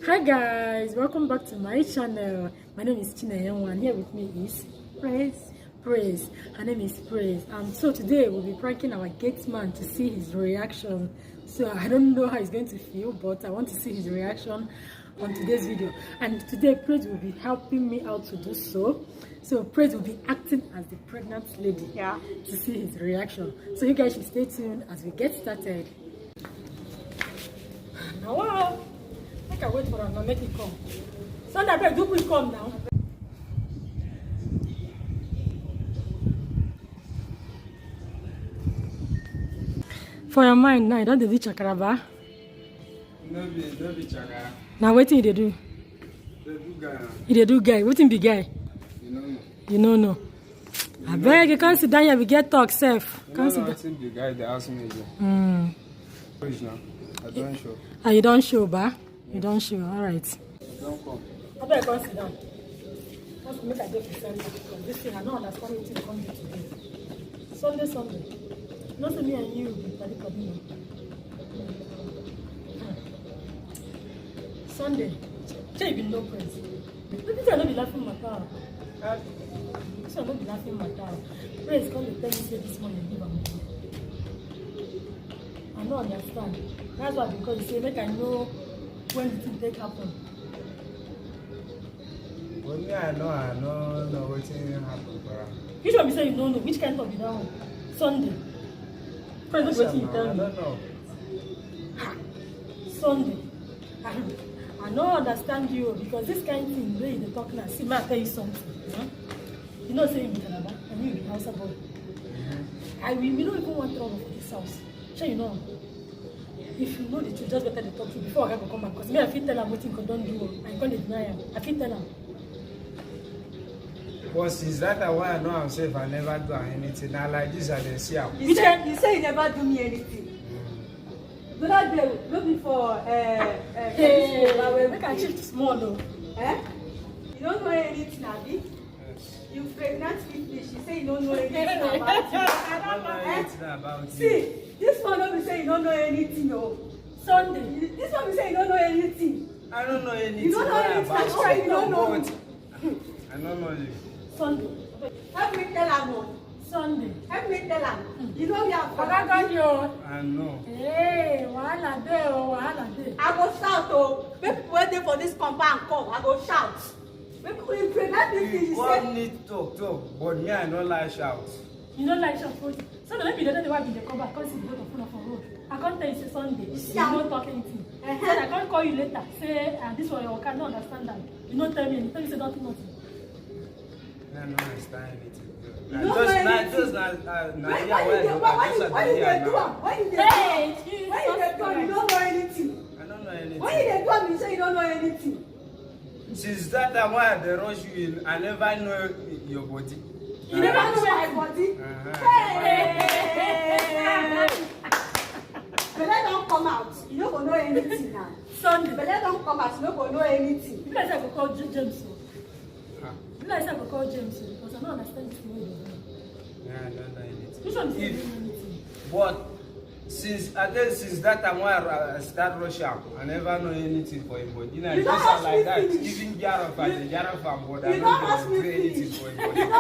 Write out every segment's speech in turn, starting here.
Hi guys, welcome back to my channel. My name is Chinenye and here with me is Praise. Her name is Praise. So today we'll be pranking our gate man to see his reaction. So I don't know how he's going to feel, but I want to see his reaction on today's video. And today Praise will be helping me out to do so. So Praise will be acting as the pregnant lady to see his reaction. So you guys should stay tuned as we get started. Now I can wait for him to make it come. Sunday, I do quick come now. For your mind now, you don't do chakaraba. No be chakara. Now what thing they do? They do guy. They do guy. What thing be guy? You don't know. I beg you can't sit down here. We get talk safe. Can't sit down. I think the guy they asked me again. I don't show. Ah, you don't show, ba? You don't show. All right. Don't come. I better go sit down. Just make a day for Sunday. This thing I don't understand what you come here today. Sunday. Not me and you be very coming. Sunday. Say you no praise. This I not be laughing matter. This I not be laughing matter. Praise come to tell me say this morning give am. I don't understand. That's why because you say make I know when the thing take happen. Well, me I know what thing happen for her. Which one be say you don't know? Which kind of be that one? Sunday. Praise what you tell I me. don't know. Sunday. I don't understand you because this kind of thing where you talk now. See, may I tell you something? Huh? You know, say you be Canada and you be Hausa boy. We don't even want trouble for this house. Sure, you know. If you know the truth, just better to talk to you before I can come back. Because me, I feel tell him what you don't do. I can't deny him. I feel tell him. But since that why I know I'm safe, I never do anything. Now like this, I dey see am. You say you never do me anything. But that day, no be for Make I shift small though. You don't know anything, Abi? You pregnant with me. She say you don't know anything about you. I don't know anything about you. See, this one don't be say you don't know anything, no. Sunday. This one be say you don't know anything. I don't know anything. You don't know anything. That's why you don't know. I don't know you. Sunday. Help me tell her more. Sunday. Help me tell her. You know we are I got you. I know. Hey, wahala dey oh, wahala dey. I go shout oh. Make people waiting for this compound come. I go shout. Make people you pregnant with me. You God say. need talk, but me I don't like shout. You don't like short food. So maybe the other way they come back because you go to phone for road. I can't tell you say Sunday. You don't talk anything. So I can't call you later. Say this one you can't understand that. You don't tell me anything. You say nothing. I don't understand anything. You don't know anything. Why you dey do am? Why you dey do am? You don't know anything. I don't know anything. Why you dey do am? You say you don't know anything. Since that time when they rush you in, I never know your body. You never know my body. Belle don't come out. You no go know anything now. Sunday. Belle don't come out. You no go know anything. You guys have to call James. You guys have to call James because I don't understand this way. Yeah, I don't know anything. Which one is anything? But since that time when I start Russia, I never know anything for him body. You know, You just don't ask like me that. finish. Even Jarafam, but I You don't ask don't me do anything finish. for him You body. don't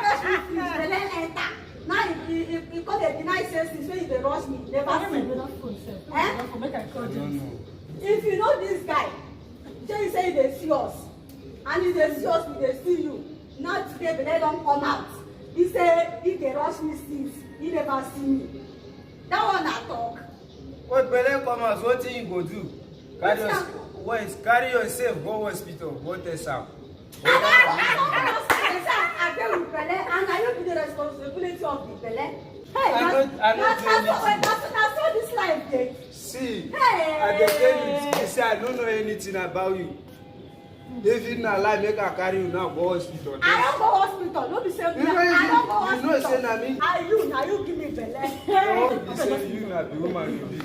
ask me finish. Belle enter. Now you come dey deny say since when you dey rush me, never I see. never phone sef. Make I call I don't James. know. If you know this guy, say you say you dey see us, and you dey see us, we dey see you. Now today belle don come out. He say he dey rush me since he never see me. That one na talk. What Bele come out, what thing you go do? Carry yourself, go hospital, go test am. I tell you belle, and I don't be the responsibility of the belle. Hey, that's all this life dey. See, Hey. I dey tell you say I don't know anything about you. If you not lie, make I carry you now go hospital. I don't go hospital. No be say me. I don't go hospital. You know say na me. Are you give me belle? No, be say you na the woman you be.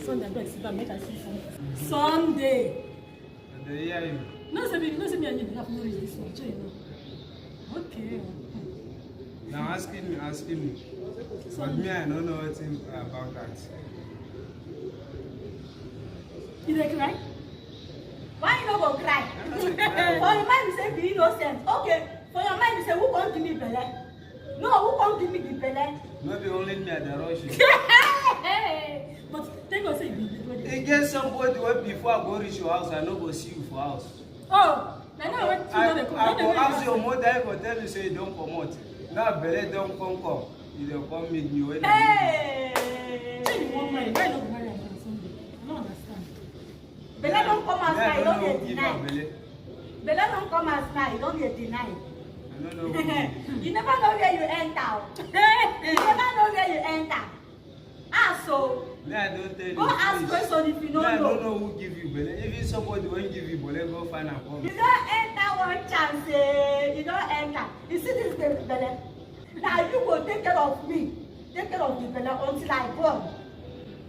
Sunday, I beg sit down, make I see something. Sunday. I dey hear you. No say me and you have no reason this one. You know. Okay. Now asking me. But me, I don't know anything about that. You dey cry? Why you no go cry? I no For dey cry. your mind, you say be innocent. Okay. For your mind, you say who come give me belle? No, who come give me the belle? No be only me at the rush. But thank God say you be good. E get somebody wey before I go reach your house, I no go see you for house. Oh, na now when I you come. go ask your mother, you go tell me say you don comot. Now belle don come. You dey come meet me when Hey! Say you wan marry, why you no go marry am on Sunday? I no understand. Belle don come as now, you I don no know dey who give deny. am belle. Belle don come as now, you don dey deny. I no know who give. You never know where you enter. You never know where you enter. Ah, so Me I don tell you. go ask please. question if you Me no I know. don't know who give you belle. Even somebody wey give you belle, go find am come. You don enter one chance, eh? You don enter. You see this belle? Now you go take care of me, take care of the belle until I born.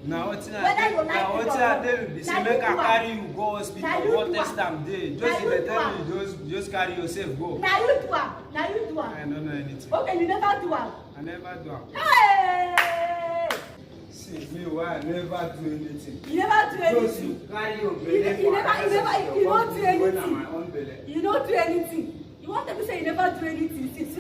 Na wetin Whether you like na it or wetin I not. tell you be say Na you make I do am. carry you go Na hospital, you go do test am. am there. Na Just you dey do tell am. me just carry yourself go. Na you do am. Na you do I am. no know anything. Okay, you never do am. I never do am. Hey! See me why I never do anything. You never do Just anything. you carry your You belle never- for you don't do when na anything. my own belle. You don't do anything. You want to say you never do anything. Since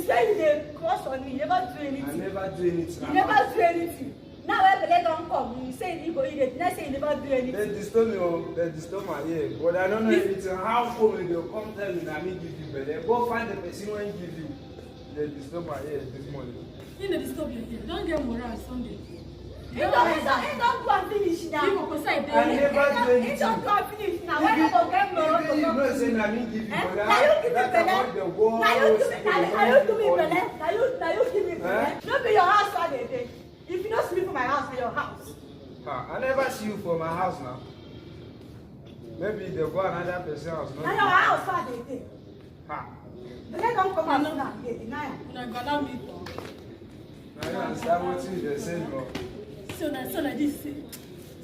when you dey cross on me, you never do I anything. never do anything. You never do anything. Now when belle don come, you say you go eat it. Next say you never do They anything. disturb me, they disturb my ear. But I don't know anything. How come they come tell me that me give you belle? Go find the person when give you. They disturb my ear this morning. You dey disturb your ear. Don't get moral Sunday. He don do am finish now. You go say I dey. never do anything. He don do am finish now. Why you go get moral Even to you come? know say na me give you, Eh? but Na you give me that's about the belle. whole Na you give me hospital belle. when Na you give me call belle. you. Na you give me belle. Eh? No be your house where they dey. If you no sleep for my house, na your house. I never see you for my house now. Maybe they go another person's house. Na your house where they dey. Ha. Belle don come out now. They deny am. Una go allow me to. Now you understand what they say, no. So na this say.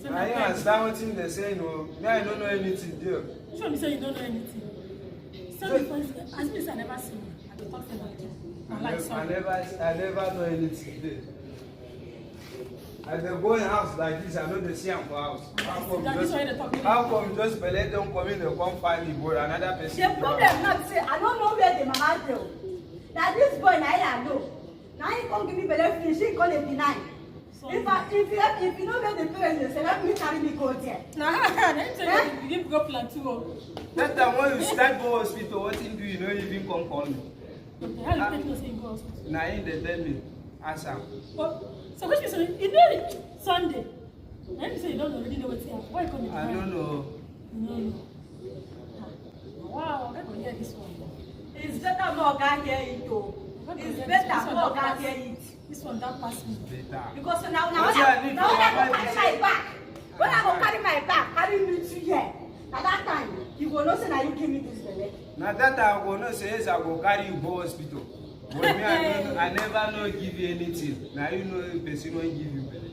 So Now you na understand what they say, no. Me I don't know anything there. show me say you don't know anything. So because as me say I never see you, I dey talk to you. I'm like sorry. I never know anything there. I dey go in house like this, I know they see am for house. That is why they talk to me. How come just belle don come in, they come find me, but another person. The problem now be say I don't know where the mama dey o. Na this boy na I know. Na him come give me belle finish, he come dey deny. So- If you know where the parents dey say, let me carry me go there. Nah, then say you give go plan too. Oh. That time when you start go hospital, what him do, you no even come call me. How you take no say you go hospital? Na him dey tell me, ask am. But so which means you know it Sunday. Now you say you don't already know what's here. Why you come I don't know. No. Wow, I can hear this one. It's better more oga hear it o. It's better more oga hear it. This one that pass me. Better. Because now What when I need I for go my carry life my is- back, when I go carry my back, carry me to here. Na that time you go know say na you give me this belle. Na that time I go know say yes, I go carry you go hospital. But me, I never know give you anything. Now you know the person wey give you belle.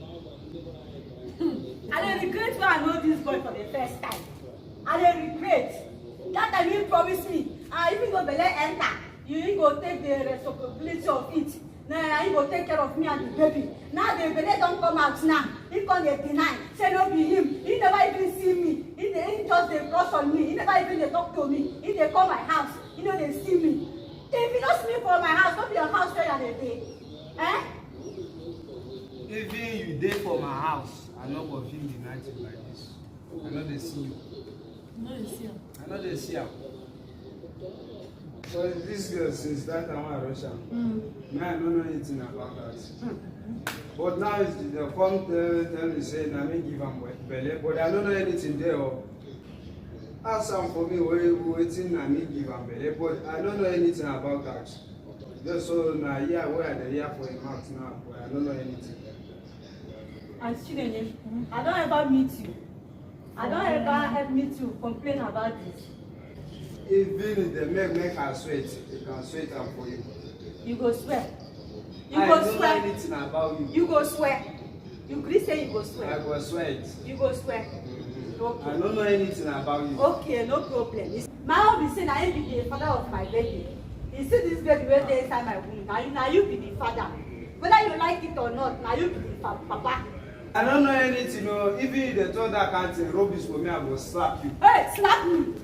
I dey regret when I know this boy for the first time. I dey regret. That time he promise me, if you go belle enter, you go take the responsibility of it. Nah, he go take care of me and the baby. Now the belle don come out now. He come dey deny, say no be him. He never even see me. He just dey cross on me. He never even dey talk to me. He dey come my house. He no dey see me. If you no see me for my house, no be your house where you dey. Eh? Even you dey for my house, I no go feel the night like this. I no dey see you. No, you see. I no dey see am. So this girl since that time when I rush am, me I no know anything about that. But now they come tell me say na me give am belle, but I no know anything there. Oh. Ask am for me wetin na me give am belle, but I no know anything about that. Just so na hear wey I dey hear for him mouth now, but I no know anything. And Chinenye, I don't ever meet you. I don't ever meet you complain about this. Even if they make her sweat, they can sweat am for you. You go swear. You I go don't know swear. anything about you. You go swear. You gree say you go I swear. go sweat. You go swear. I Okay. don't know anything about you. Okay, no problem. My own be say na him be the father of my baby. You see this baby wey dey inside my womb. Na you be the father. Whether you like it or not, na you be the papa. I don't know anything, no. Even if they told that can't say rubbish for me, I will slap you. Hey, slap me.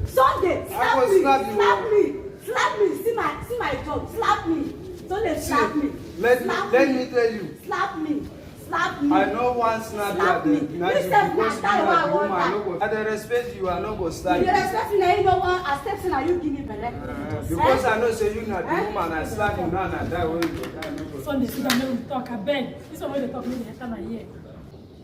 Sunday, slap me. Slap you. Slap me. Slap me. See my job. Slap me. Sunday, slap me. Let me tell you. Slap me. Slap me. I know one snap Slap me. because you are the woman. I no go. I dey respect you. I no go slap You you. respect me, now you know what accept na you give me belle. Because I know say you not the woman. I slap you now and that way you go. I no go. Sunday, sit down, make we talk. I beg. This one wey dey talk, make dey enter my ear.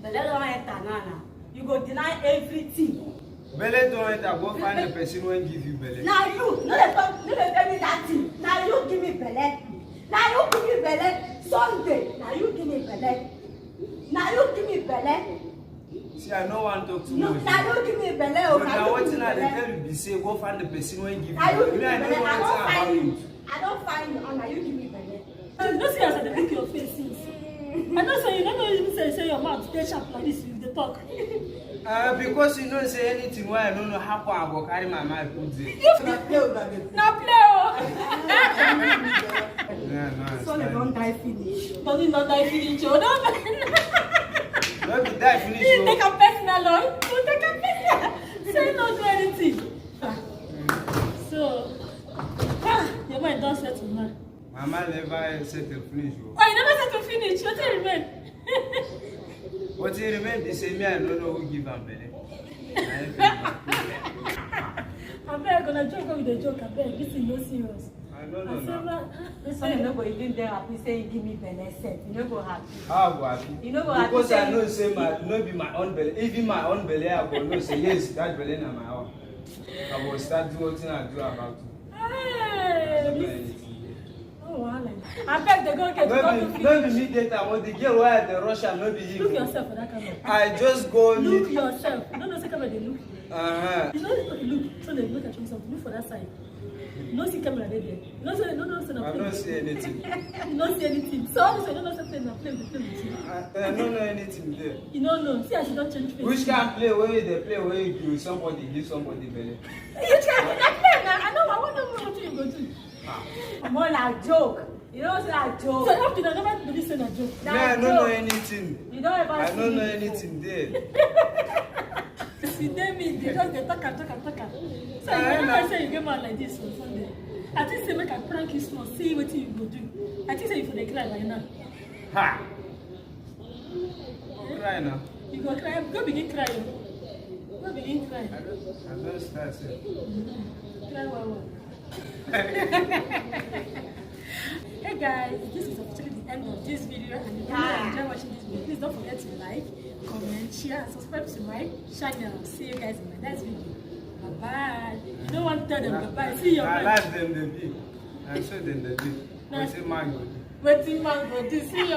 Belle don enter now. You go deny everything. Belle don't enter. Go find the person who give you belle. Now you, no dey talk, no dey tell me that thing. Now you give me belle. Now you give me belle. Sunday, now you give me belle. Now you give me belle. See, I no want to talk too No, much. now you give me belle. But now what thing I dey tell you be say go find the person who give you Now you belle. give me Me, I belle. know I one don't thing about find you. you. I don't find you. Now you give me belle. You no see as I dey look your face since. I know say you no know even say your mouth dey sharp like this, you dey talk. Because you know say anything where I don't know how I go carry my mind put there. Na play o. Yeah, no. Sunday don die finish. Does it not die finish o? No. Don't be die finish. You take a personal on. You take a personal. Say no do anything. So, your mind don settle now. My mind never settle finish. Oh, you never settle finish. You still remain. But he remain the same. Me, I don't know who give am belle. Abeg, gonna joke with the joke. Abeg, this is no serious. I don't know now. Sunday no go even dey happy say you give me belle sef. You no go happy. How I go happy? You no go happy Because say I know say my no be my own belle. Even my own belle, I go know say yes, that belle na my own. I will start do wetin I do about it. I don't know Hey, anything. oh, wahala. Abeg, they go get No be me data, but the girl where the Russian no be you. Look yourself for that camera. I just go Look meet. yourself. You don't know say camera they look. You know, look. So they look at you something. Look for that side. You don't see camera there. You don't say no. I don't see anything. You don't see anything. So obviously you don't know something. Play with you. I don't know anything there. You don't know. See as you don't change face. Which can play where they play where you give somebody belle? You can play now. I know. I want to know what you go do. I'm on a joke. You know say a joke. So up to now, never believe say na joke. Me, I don't know anything. You don't ever I see don't know me anything there. See them me, they just they talk. So you never say you get mad like this on Sunday. I think say make I prank you small, see what you go do. I think say you for the cry right now. Ha! Cry now. You go cry, go begin crying. Go begin crying. I don't start saying. Cry well. Hey guys, this is officially the end of this video, and if you enjoy watching this video, please don't forget to like, comment, share, and subscribe to my channel. See you guys in my next video. Bye bye. You don't want to tell them bye bye. See you. I like them the big. I show them the big. What's a mango? Waiting man go do. See you.